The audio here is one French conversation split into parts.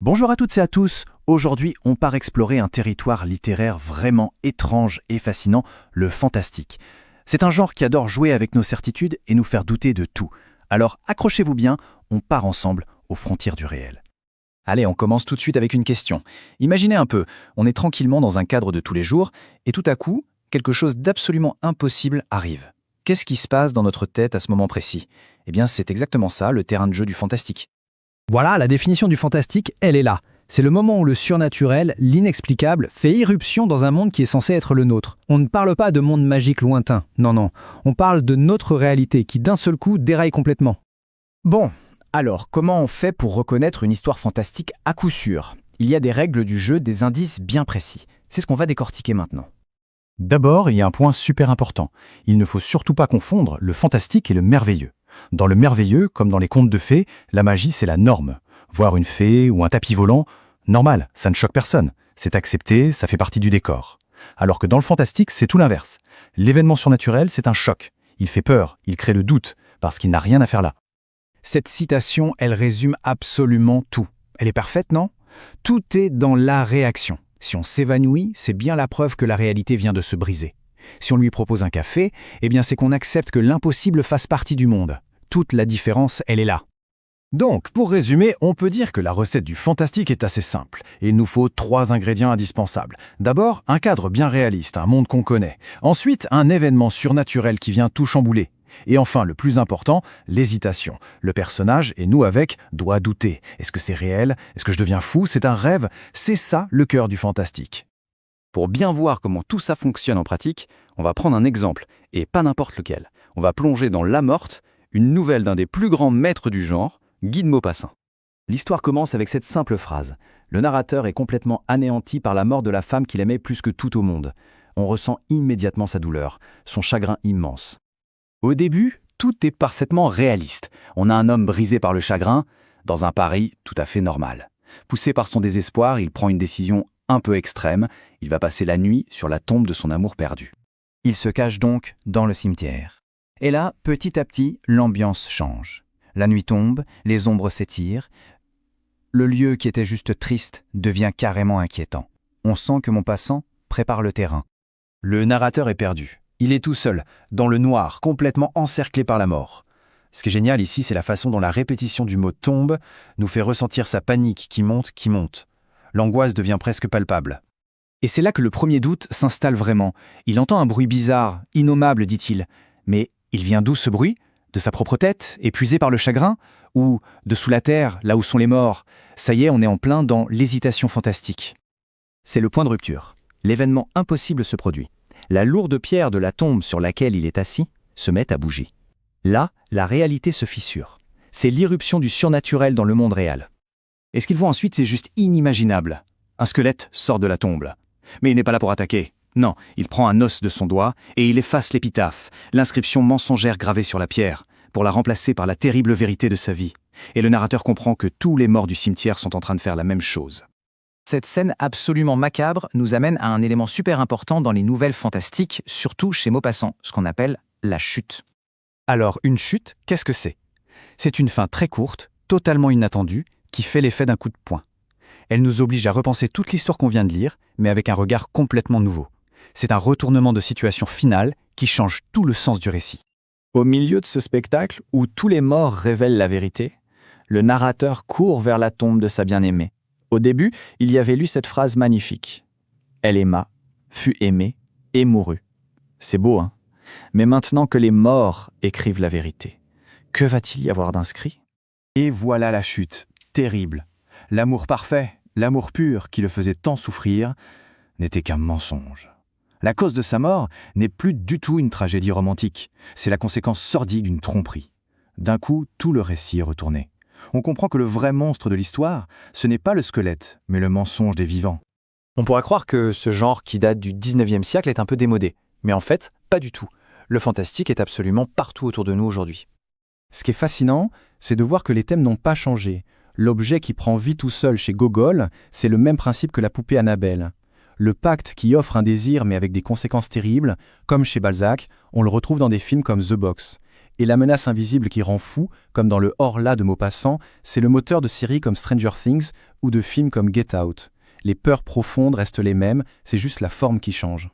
Bonjour à toutes et à tous. Aujourd'hui, on part explorer un territoire littéraire vraiment étrange et fascinant, le fantastique. C'est un genre qui adore jouer avec nos certitudes et nous faire douter de tout. Alors accrochez-vous bien, on part ensemble aux frontières du réel. Allez, on commence tout de suite avec une question. Imaginez un peu, on est tranquillement dans un cadre de tous les jours et tout à coup, quelque chose d'absolument impossible arrive. Qu'est-ce qui se passe dans notre tête à ce moment précis? Eh bien, c'est exactement ça, le terrain de jeu du fantastique. Voilà, la définition du fantastique, elle est là. C'est le moment où le surnaturel, l'inexplicable, fait irruption dans un monde qui est censé être le nôtre. On ne parle pas de monde magique lointain, non. On parle de notre réalité qui d'un seul coup déraille complètement. Bon, alors comment on fait pour reconnaître une histoire fantastique à coup sûr? Il y a des règles du jeu, des indices bien précis. C'est ce qu'on va décortiquer maintenant. D'abord, il y a un point super important. Il ne faut surtout pas confondre le fantastique et le merveilleux. Dans le merveilleux, comme dans les contes de fées, la magie c'est la norme. Voir une fée ou un tapis volant, normal, ça ne choque personne. C'est accepté, ça fait partie du décor. Alors que dans le fantastique, c'est tout l'inverse. L'événement surnaturel, c'est un choc. Il fait peur, il crée le doute, parce qu'il n'a rien à faire là. Cette citation, elle résume absolument tout. Elle est parfaite, non? Tout est dans la réaction. Si on s'évanouit, c'est bien la preuve que la réalité vient de se briser. Si on lui propose un café, eh bien c'est qu'on accepte que l'impossible fasse partie du monde. Toute la différence, elle est là. Donc, pour résumer, on peut dire que la recette du fantastique est assez simple. Il nous faut 3 ingrédients indispensables. D'abord, un cadre bien réaliste, un monde qu'on connaît. Ensuite, un événement surnaturel qui vient tout chambouler. Et enfin, le plus important, l'hésitation. Le personnage, et nous avec, doit douter. Est-ce que c'est réel? Est-ce que je deviens fou? C'est un rêve? C'est ça le cœur du fantastique. Pour bien voir comment tout ça fonctionne en pratique, on va prendre un exemple, et pas n'importe lequel. On va plonger dans La Morte, une nouvelle d'un des plus grands maîtres du genre, Guy de Maupassant. L'histoire commence avec cette simple phrase. Le narrateur est complètement anéanti par la mort de la femme qu'il aimait plus que tout au monde. On ressent immédiatement sa douleur, son chagrin immense. Au début, tout est parfaitement réaliste. On a un homme brisé par le chagrin, dans un Paris tout à fait normal. Poussé par son désespoir, il prend une décision un peu extrême. Il va passer la nuit sur la tombe de son amour perdu. Il se cache donc dans le cimetière. Et là, petit à petit, l'ambiance change. La nuit tombe, les ombres s'étirent. Le lieu qui était juste triste devient carrément inquiétant. On sent que Maupassant prépare le terrain. Le narrateur est perdu. Il est tout seul, dans le noir, complètement encerclé par la mort. Ce qui est génial ici, c'est la façon dont la répétition du mot « tombe » nous fait ressentir sa panique qui monte. L'angoisse devient presque palpable. Et c'est là que le premier doute s'installe vraiment. Il entend un bruit bizarre, innommable, dit-il. Mais il vient d'où ce bruit? De sa propre tête, épuisée par le chagrin? Ou de sous la terre, là où sont les morts? Ça y est, on est en plein dans l'hésitation fantastique. C'est le point de rupture. L'événement impossible se produit. La lourde pierre de la tombe sur laquelle il est assis se met à bouger. Là, la réalité se fissure. C'est l'irruption du surnaturel dans le monde réel. Et ce qu'il voit ensuite, c'est juste inimaginable. Un squelette sort de la tombe. Mais il n'est pas là pour attaquer. Non, il prend un os de son doigt et il efface l'épitaphe, l'inscription mensongère gravée sur la pierre, pour la remplacer par la terrible vérité de sa vie. Et le narrateur comprend que tous les morts du cimetière sont en train de faire la même chose. Cette scène absolument macabre nous amène à un élément super important dans les nouvelles fantastiques, surtout chez Maupassant, ce qu'on appelle la chute. Alors, une chute, qu'est-ce que c'est? C'est une fin très courte, totalement inattendue, qui fait l'effet d'un coup de poing. Elle nous oblige à repenser toute l'histoire qu'on vient de lire, mais avec un regard complètement nouveau. C'est un retournement de situation finale qui change tout le sens du récit. Au milieu de ce spectacle, où tous les morts révèlent la vérité, le narrateur court vers la tombe de sa bien-aimée. Au début, il y avait lu cette phrase magnifique. « Elle aima, fut aimée et mourut ». C'est beau, hein? Mais maintenant que les morts écrivent la vérité, que va-t-il y avoir d'inscrit? Et voilà la chute, terrible. L'amour parfait, l'amour pur qui le faisait tant souffrir, n'était qu'un mensonge. La cause de sa mort n'est plus du tout une tragédie romantique, c'est la conséquence sordide d'une tromperie. D'un coup, tout le récit est retourné. On comprend que le vrai monstre de l'histoire, ce n'est pas le squelette, mais le mensonge des vivants. On pourrait croire que ce genre qui date du 19e siècle est un peu démodé, mais en fait, pas du tout. Le fantastique est absolument partout autour de nous aujourd'hui. Ce qui est fascinant, c'est de voir que les thèmes n'ont pas changé. L'objet qui prend vie tout seul chez Gogol, c'est le même principe que la poupée Annabelle. Le pacte qui offre un désir mais avec des conséquences terribles, comme chez Balzac, on le retrouve dans des films comme The Box. Et la menace invisible qui rend fou, comme dans le Horla de Maupassant, c'est le moteur de séries comme Stranger Things ou de films comme Get Out. Les peurs profondes restent les mêmes, c'est juste la forme qui change.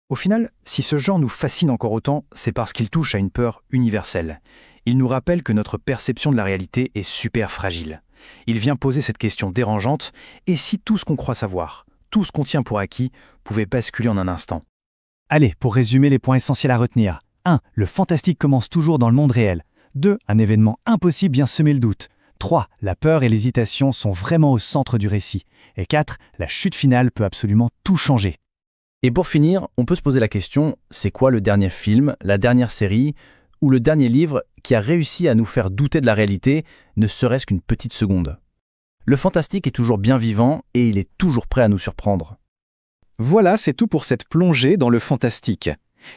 Au final, si ce genre nous fascine encore autant, c'est parce qu'il touche à une peur universelle. Il nous rappelle que notre perception de la réalité est super fragile. Il vient poser cette question dérangeante, et si tout ce qu'on croit savoir, tout ce qu'on tient pour acquis, pouvait basculer en un instant? Allez, pour résumer les points essentiels à retenir. 1. Le fantastique commence toujours dans le monde réel. 2. Un événement impossible vient semer le doute. 3. La peur et l'hésitation sont vraiment au centre du récit. Et 4. La chute finale peut absolument tout changer. Et pour finir, on peut se poser la question, c'est quoi le dernier film, la dernière série ou le dernier livre qui a réussi à nous faire douter de la réalité, ne serait-ce qu'une petite seconde? Le fantastique est toujours bien vivant et il est toujours prêt à nous surprendre. Voilà, c'est tout pour cette plongée dans le fantastique.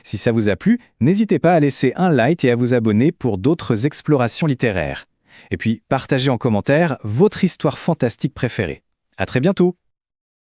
Si ça vous a plu, n'hésitez pas à laisser un like et à vous abonner pour d'autres explorations littéraires. Et puis, partagez en commentaire votre histoire fantastique préférée. À très bientôt!